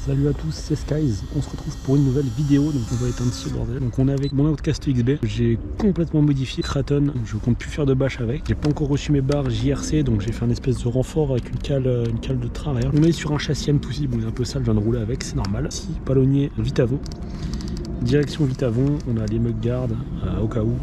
Salut à tous, c'est Skies. On se retrouve pour une nouvelle vidéo. Donc on va éteindre ce bordel. Donc on est avec mon Outcast XB. J'ai complètement modifié Kraton. Je compte plus faire de bâche avec. J'ai pas encore reçu mes barres JRC, donc j'ai fait un espèce de renfort avec une cale de train arrière. On est sur un châssis M2C. Bon, il est un peu sale, je viens de rouler avec, c'est normal. Si palonnier Vitavo. Direction Vitavon, on a les mugguards au cas où.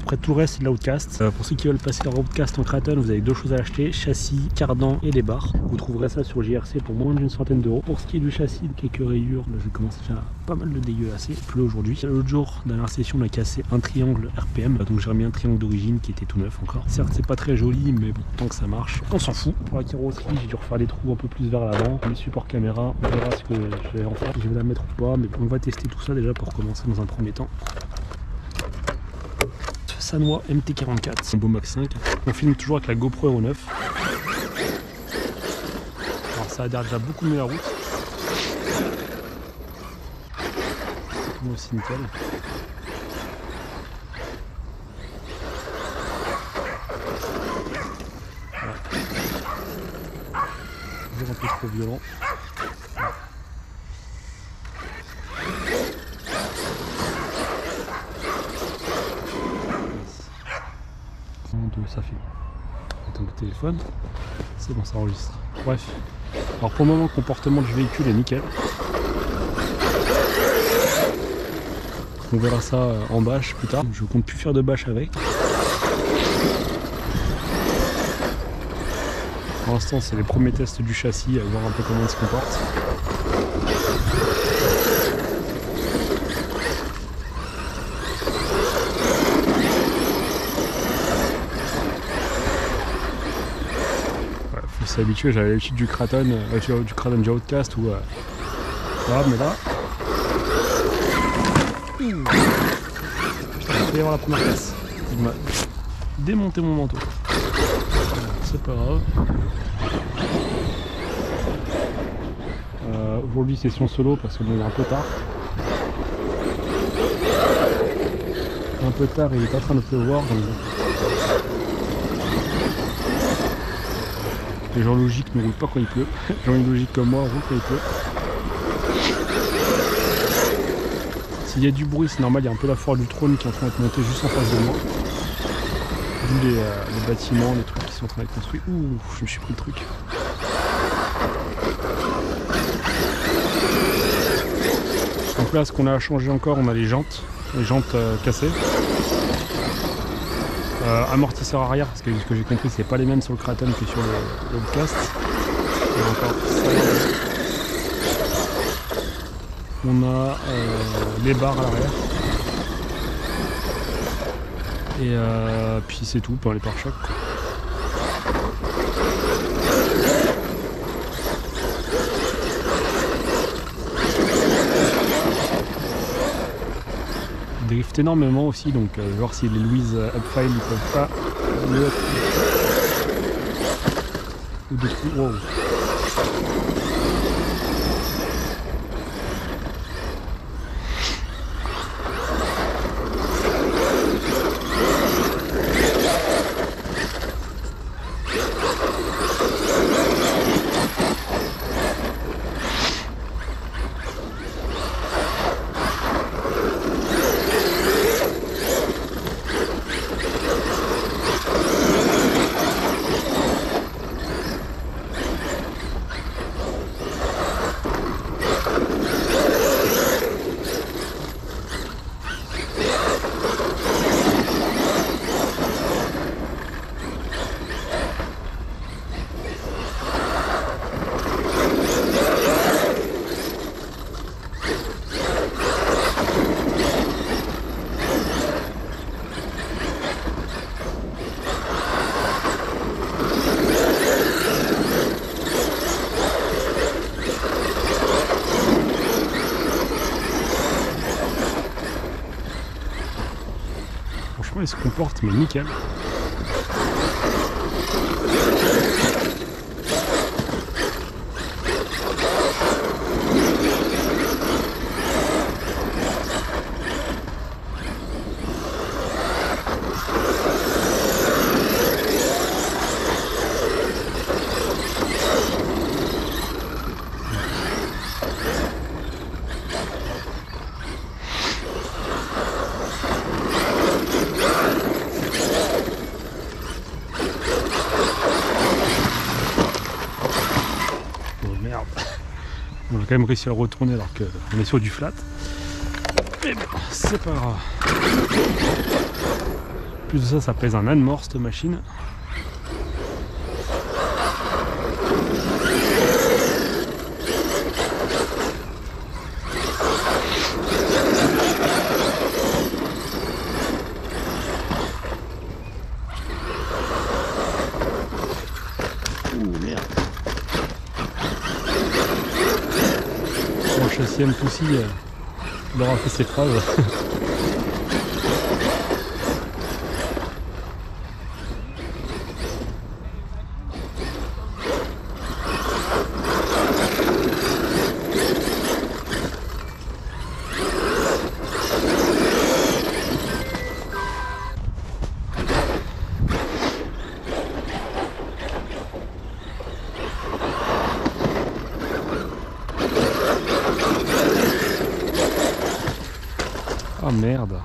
Après tout le reste c'est de l'Outcast. Pour ceux qui veulent passer leur Outcast en Kraton, vous avez deux choses à acheter, châssis, cardan et les barres. Vous trouverez ça sur JRC pour moins d'une centaine d'euros. Pour ce qui est du châssis, quelques rayures, là je commence déjà pas mal de dégueulasser. Il pleut aujourd'hui. L'autre jour, dernière session, on a cassé un triangle RPM, donc j'ai remis un triangle d'origine qui était tout neuf encore. Certes c'est pas très joli, mais bon, tant que ça marche, on s'en fout. Pour la carrosserie, j'ai dû refaire des trous un peu plus vers l'avant. Le support caméra, on verra ce que je vais en faire, si je vais la mettre ou pas, mais on va tester tout ça déjà pour commencer dans un premier temps. Sanwa MT44, un beau Max 5. On filme toujours avec la GoPro Hero 9. Alors ça adhère déjà beaucoup mieux la route. Moi aussi nickel. Voilà. Toujours un peu trop violent. Ça fait un peu de téléphone, c'est bon, ça enregistre. Bref, alors pour le moment le comportement du véhicule est nickel. On verra ça en bâche plus tard. Je compte plus faire de bâche avec. Pour l'instant c'est les premiers tests du châssis, à voir un peu comment il se comporte. C'est habitué, j'avais l'habitude du Kraton, du Outcast ou voilà, mais là. Putain, il va y avoir la première casse. Il m'a démonté mon manteau. C'est pas grave. Aujourd'hui session solo parce qu'on est un peu tard. Un peu tard et il est en train de pleuvoir. Donc... Les gens logiques ne roulent pas quand il pleut. Les gens logiques comme moi roulent quand il pleut. S'il y a du bruit, c'est normal, il y a un peu la foire du trône qui est en train d'être montée juste en face de moi. Vu les bâtiments, les trucs qui sont en train d'être construits. Ouh, je me suis pris le truc. Donc là, ce qu'on a à changer encore, on a les jantes cassées. Amortisseur arrière, parce que ce que j'ai compris, c'est pas les mêmes sur le Kraton que sur l'Outcast. On a les barres à l'arrière. Et puis c'est tout pour les pare-chocs. Drift énormément aussi, donc voir si les Louise Upfile ils peuvent pas le ou de trucs. Wow. Franchement, il se comporte, mais nickel. On a quand même réussi à le retourner alors qu'on est sur du flat. Mais bon, c'est pas grave. En plus de ça, ça pèse un âne mort cette machine. Ouh merde. Bon, le châssis M2C, il aura fait ses phrases. Ah merde.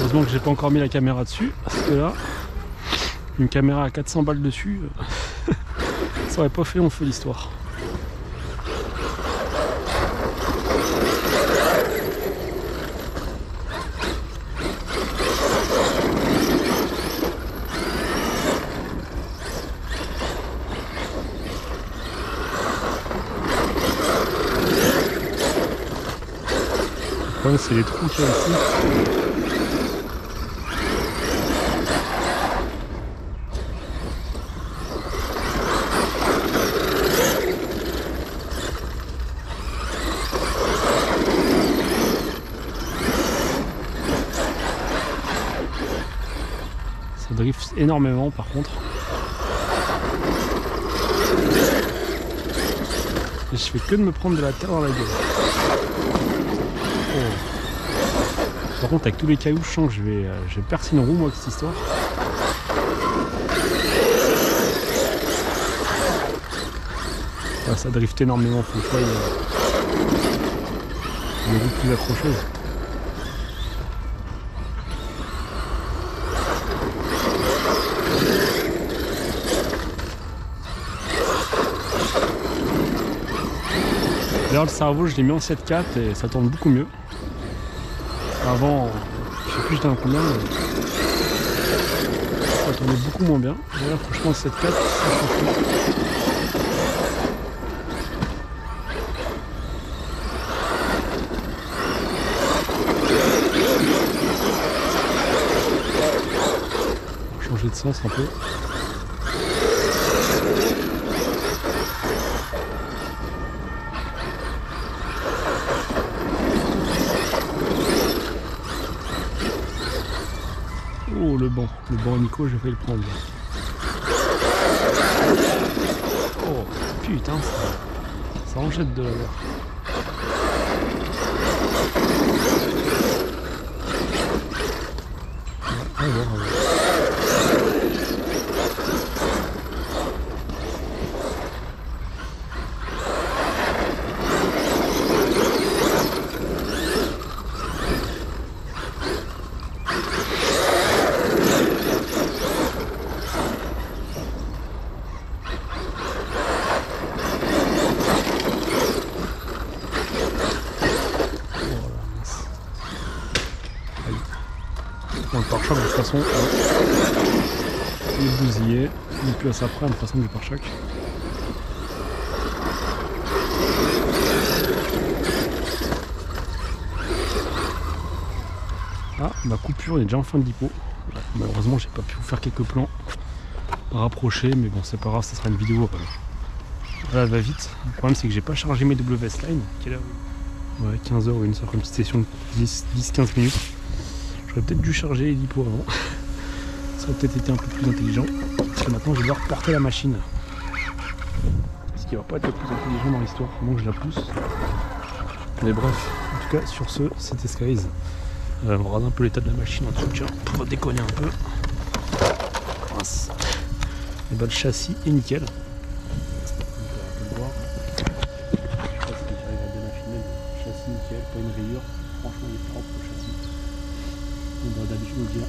Heureusement que j'ai pas encore mis la caméra dessus, parce que là, une caméra à 400 balles dessus, ça aurait pas fait long feu l'histoire. Le problème, c'est les trous qu'il y a ici. Ça drift énormément par contre. Et je fais que de me prendre de la terre dans la gueule. Oh. Par contre avec tous les cailloux je sens que je vais percer une roue moi avec cette histoire. Ah, ça drift énormément, faut que une roue plus accrocheuse. D'ailleurs le cerveau je l'ai mis en 7.4 et ça tourne beaucoup mieux. Avant, je sais plus j'étais à combien, mais ça tournait beaucoup moins bien. Et là franchement 7.4 ça change tout. On va changer de sens un peu. Oh le banc Nico, j'ai failli le prendre. Oh putain, ça en jette de la mer. Ouais, ouais. Dans le pare-choc de toute façon il est bousillé, il est plus à sa près de toute façon du pare-choc. Ah, ma coupure est déjà en fin de lipo. Malheureusement j'ai pas pu vous faire quelques plans rapprochés, mais bon c'est pas grave, ça sera une vidéo voilà, elle va vite. Le problème c'est que j'ai pas chargé mes WS Line. Quelle heure? Ouais, 15h ou une petite session de 10-15 minutes. J'aurais peut-être dû charger les lipos avant. Ça aurait peut-être été un peu plus intelligent. Parce que maintenant je vais devoir porter la machine. Ce qui va pas être le plus intelligent dans l'histoire, donc je la pousse. Mais bref, en tout cas sur ce, c'était Skies. On regarde un peu l'état de la machine en dessous, tiens, pour déconner un peu. Et bah, le châssis est nickel. Pas une rayure, franchement il est propre le châssis. Donc d'habitude on dit un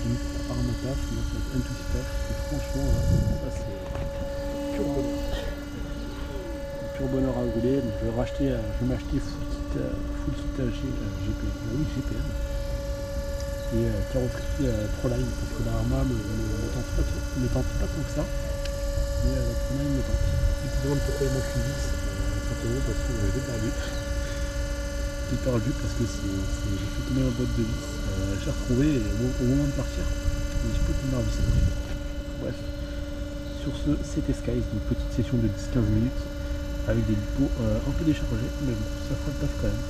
Armataf, mais ça va être un tout taf, et franchement ça c'est pur bonheur. turbonneur à rouler, donc je vais m'acheter full kit GPM et carrosserie Proline, parce que la Arma me tente pas tant que ça, mais la Proline me tente. Si tu te demandes pourquoi il manque une vis, simplement parce que je l'ai perdu. J'ai perdu parce que j'ai fait tomber ma boîte de vis, j'ai retrouvé et au moment de partir, j'ai pas pu me revisser. Bref, sur ce, c'était Skies, une petite session de 10-15 minutes avec des lipos un peu déchargés, mais bon, ça fera le taf quand même.